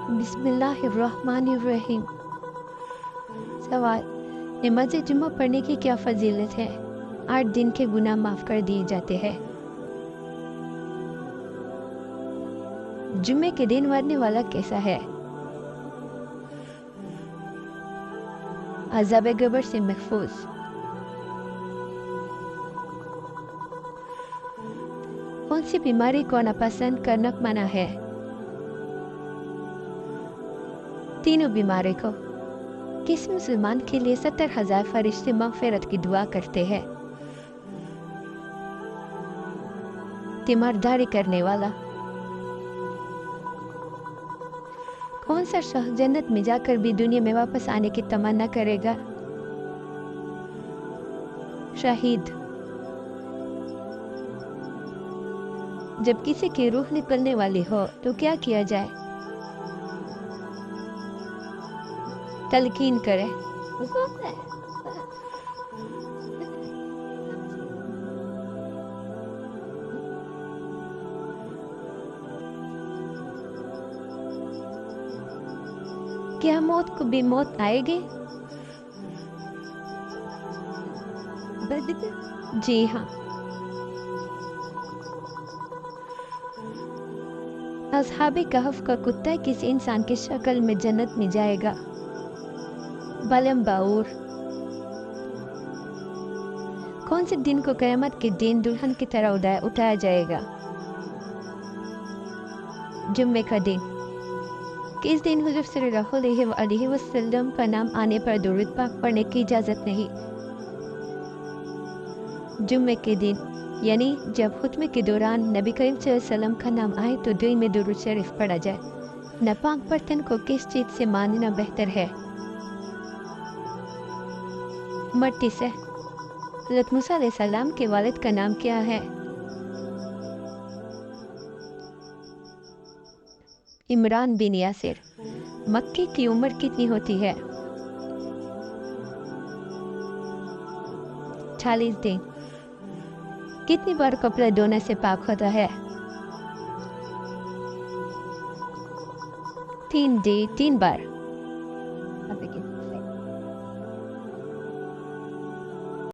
بسم اللہ الرحمن الرحیم۔ سوال: نماز جمعہ پڑھنے کی کیا فضیلت ہے؟ 8 دن کے گناہ معاف کر دیے جاتے ہیں۔ جمعے کے دن مرنے والا کیسا ہے؟ عذاب قبر سے محفوظ۔ کون سی بیماری کو ناپسند کرنا منع ہے؟ تینوں بیماری کو۔ کس مسلمان کے لیے 70,000 فرشتے مغفرت کی دعا کرتے ہیں؟ تیمارداری کرنے والا۔ کون سا شخص جنت میں جا کر بھی دنیا میں واپس آنے کی تمنا کرے گا؟ شہید۔ جب کسی کی روح نکلنے والی ہو تو کیا کیا جائے؟ تلقین کرے۔ کیا موت کو بھی موت آئے گی؟ جی ہاں۔ اصحاب کہف کا کتا کس انسان کی شکل میں جنت میں جائے گا؟ بالم باور۔ کون سے دن کو قیامت کے دن دلہن کی طرح اٹھایا جائے گا؟ جمعے کا دن۔ کس دن حضور صلی اللہ علیہ وسلم کا نام آنے پر درود پاک پڑھنے کی اجازت نہیں؟ جمعے کے دن، یعنی جب خطبے کے دوران نبی کریم صلی اللہ علیہ وسلم کا نام آئے تو دل میں درود شریف پڑھا جائے۔ ناپاک برتن کو کس چیز سے ماننا بہتر ہے؟ مٹی سے۔ حضرت موسیٰ علیہ السلام کے والد کا نام کیا ہے؟ عمران بن یاسر۔ مکے کی عمر کتنی ہوتی ہے؟ 40 دن۔ کتنی بار کپڑا دھونے سے پاک ہوتا ہے؟ 3 بار۔